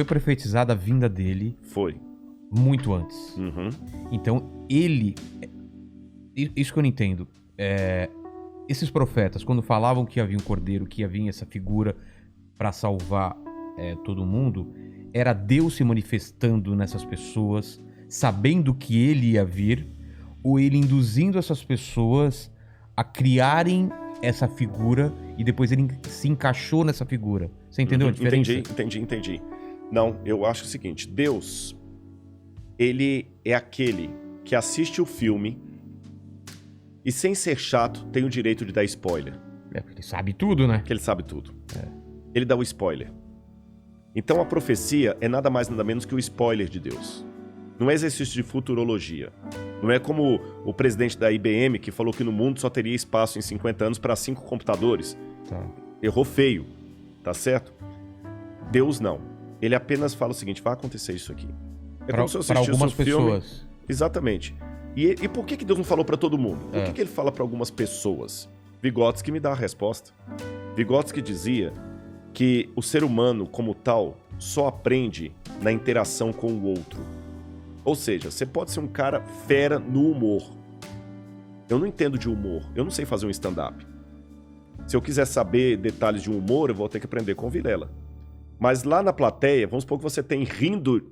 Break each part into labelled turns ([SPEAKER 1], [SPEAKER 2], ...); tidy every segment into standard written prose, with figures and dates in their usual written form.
[SPEAKER 1] Foi profetizada a vinda dele
[SPEAKER 2] Foi.
[SPEAKER 1] muito antes.
[SPEAKER 2] Uhum.
[SPEAKER 1] Então, ele... Isso que eu não entendo. Esses profetas, quando falavam que havia um cordeiro, que havia essa figura para salvar todo mundo, era Deus se manifestando nessas pessoas, sabendo que ele ia vir, ou ele induzindo essas pessoas a criarem essa figura e depois ele se encaixou nessa figura. Você entendeu a diferença?
[SPEAKER 2] Entendi. Não, eu acho o seguinte, Deus, ele é aquele que assiste o filme e, sem ser chato, tem o direito de dar spoiler.
[SPEAKER 1] Porque ele sabe tudo, né?
[SPEAKER 2] Que ele sabe tudo. Ele dá o spoiler. Então a profecia é nada mais nada menos que o spoiler de Deus. Não é exercício de futurologia. Não é como o presidente da IBM que falou que no mundo só teria espaço em 50 anos para 5 computadores.
[SPEAKER 1] Tá.
[SPEAKER 2] Errou feio, tá certo? Deus não. Ele apenas fala o seguinte, vai acontecer isso aqui. É como se eu
[SPEAKER 1] para algumas pessoas.
[SPEAKER 2] Filme. Exatamente. E por que Deus não falou para todo mundo? Por que ele fala para algumas pessoas? Vygotsky me dá a resposta. Vygotsky dizia que o ser humano, como tal, só aprende na interação com o outro. Ou seja, você pode ser um cara fera no humor. Eu não entendo de humor. Eu não sei fazer um stand-up. Se eu quiser saber detalhes de um humor, eu vou ter que aprender com o Vilela. Mas lá na plateia, vamos supor que você tem rindo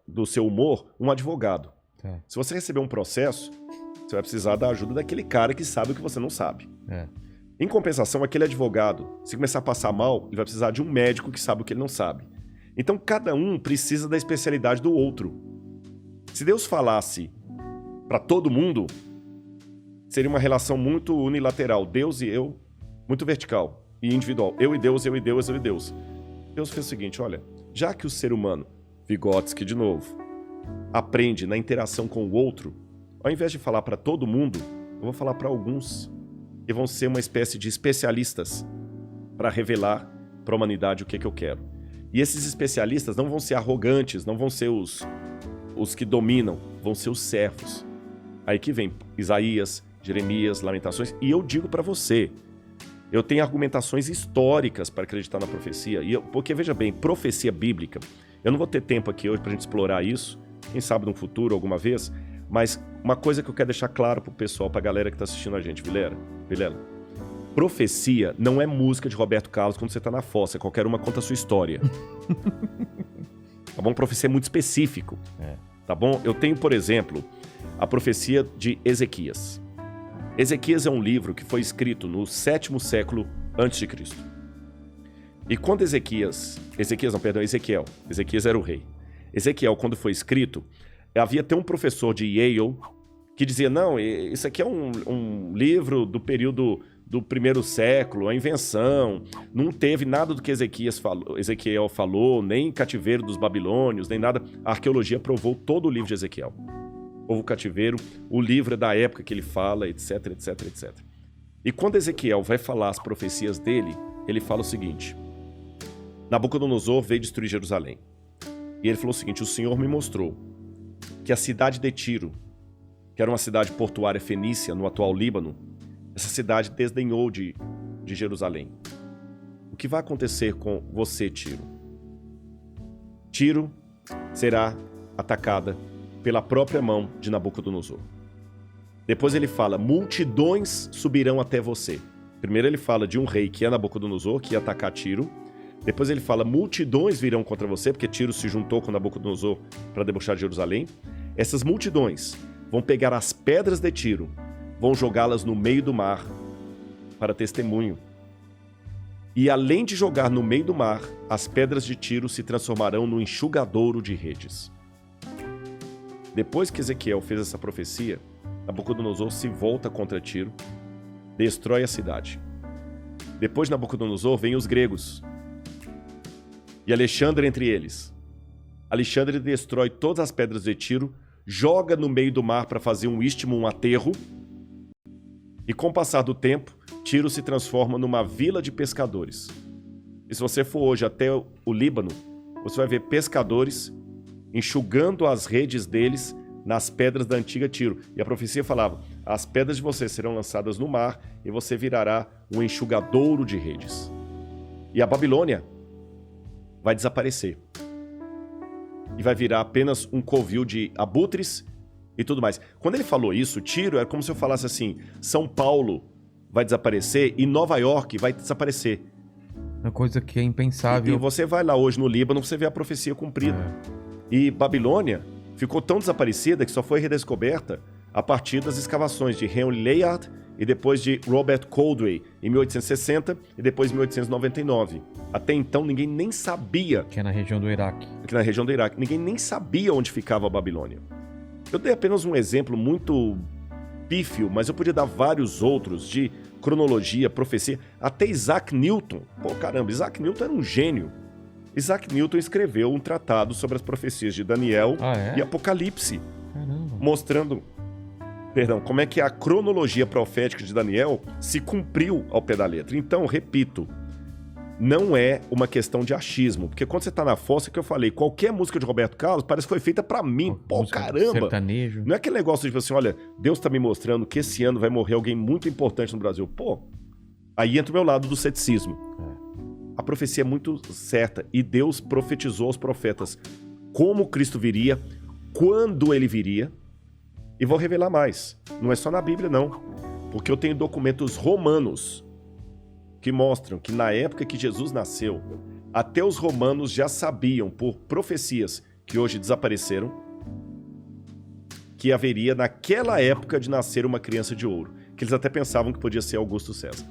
[SPEAKER 2] do seu humor um advogado.
[SPEAKER 1] Tá.
[SPEAKER 2] Se você receber um processo, você vai precisar da ajuda daquele cara que sabe o que você não sabe. Em compensação, aquele advogado, se começar a passar mal, ele vai precisar de um médico que sabe o que ele não sabe. Então, cada um precisa da especialidade do outro. Se Deus falasse para todo mundo, seria uma relação muito unilateral. Deus e eu, muito vertical e individual. Eu e Deus, eu e Deus, eu e Deus. Deus fez o seguinte, olha, já que o ser humano, Vygotsky de novo, aprende na interação com o outro, ao invés de falar para todo mundo, eu vou falar para alguns que vão ser uma espécie de especialistas para revelar para a humanidade o que eu quero. E esses especialistas não vão ser arrogantes, não vão ser os que dominam, vão ser os servos. Aí que vem Isaías, Jeremias, Lamentações, e eu digo para você, eu tenho argumentações históricas para acreditar na profecia, porque veja bem, profecia bíblica, eu não vou ter tempo aqui hoje para a gente explorar isso, quem sabe no futuro, alguma vez, mas uma coisa que eu quero deixar claro pro pessoal, pra galera que tá assistindo a gente, Vilela, profecia não é música de Roberto Carlos quando você tá na fossa, qualquer uma conta a sua história. Tá bom? Profecia é muito específico. Tá bom? Eu tenho, por exemplo, a profecia de Ezequias. Ezequias é um livro que foi escrito no 7º século a.C. E quando Ezequias era o rei. Ezequiel, quando foi escrito, havia até um professor de Yale que dizia, não, isso aqui é um livro do período do 1º século, a invenção, não teve nada do que Ezequiel falou, nem cativeiro dos babilônios, nem nada. A arqueologia provou todo o livro de Ezequiel. Houve o cativeiro, o livro é da época que ele fala, etc, etc, etc. E quando Ezequiel vai falar as profecias dele, ele fala o seguinte, Nabucodonosor veio destruir Jerusalém. E ele falou o seguinte, o Senhor me mostrou que a cidade de Tiro, que era uma cidade portuária fenícia no atual Líbano, essa cidade desdenhou de Jerusalém. O que vai acontecer com você, Tiro? Tiro será atacada pela própria mão de Nabucodonosor. Depois ele fala, multidões subirão até você. Primeiro ele fala de um rei que é Nabucodonosor, que ia atacar Tiro. Depois ele fala, multidões virão contra você, porque Tiro se juntou com Nabucodonosor para debochar de Jerusalém. Essas multidões vão pegar as pedras de Tiro, vão jogá-las no meio do mar para testemunho. E além de jogar no meio do mar, as pedras de Tiro se transformarão no enxugadouro de redes. Depois que Ezequiel fez essa profecia, Nabucodonosor se volta contra Tiro, destrói a cidade. Depois de Nabucodonosor vem os gregos, e Alexandre entre eles. Alexandre destrói todas as pedras de Tiro, joga no meio do mar para fazer um istmo, um aterro, e com o passar do tempo, Tiro se transforma numa vila de pescadores. E se você for hoje até o Líbano, você vai ver pescadores enxugando as redes deles nas pedras da antiga Tiro. E a profecia falava, as pedras de você serão lançadas no mar e você virará um enxugadouro de redes. E a Babilônia vai desaparecer. e vai virar apenas um covil de abutres e tudo mais. Quando ele falou isso, Tiro era como se eu falasse assim, São Paulo vai desaparecer e Nova York vai desaparecer.
[SPEAKER 1] Uma coisa que é impensável.
[SPEAKER 2] E você vai lá hoje no Líbano, você vê a profecia cumprida. E Babilônia ficou tão desaparecida que só foi redescoberta a partir das escavações de Henry Layard e depois de Robert Coldway, em 1860 e depois em 1899. Até então, ninguém nem sabia...
[SPEAKER 1] Que é na região do Iraque.
[SPEAKER 2] Que na região do Iraque. Ninguém nem sabia onde ficava a Babilônia. Eu dei apenas um exemplo muito pífio, mas eu podia dar vários outros de cronologia, profecia. Até Isaac Newton. Pô, caramba, Isaac Newton era um gênio. Isaac Newton escreveu um tratado sobre as profecias de Daniel e Apocalipse.
[SPEAKER 1] Caramba.
[SPEAKER 2] Mostrando... como é que a cronologia profética de Daniel se cumpriu ao pé da letra. Então, repito, não é uma questão de achismo, porque quando você tá na fossa, que eu falei, qualquer música de Roberto Carlos parece que foi feita pra mim. Pô, caramba!
[SPEAKER 1] Sertanejo.
[SPEAKER 2] Não é aquele negócio de tipo assim, olha, Deus tá me mostrando que esse ano vai morrer alguém muito importante no Brasil. Pô, aí entra o meu lado do ceticismo. A profecia é muito certa e Deus profetizou aos profetas como Cristo viria, quando ele viria. E vou revelar mais. Não é só na Bíblia, não. Porque eu tenho documentos romanos que mostram que na época que Jesus nasceu, até os romanos já sabiam, por profecias que hoje desapareceram, que haveria naquela época de nascer uma criança de ouro. Que eles até pensavam que podia ser Augusto César.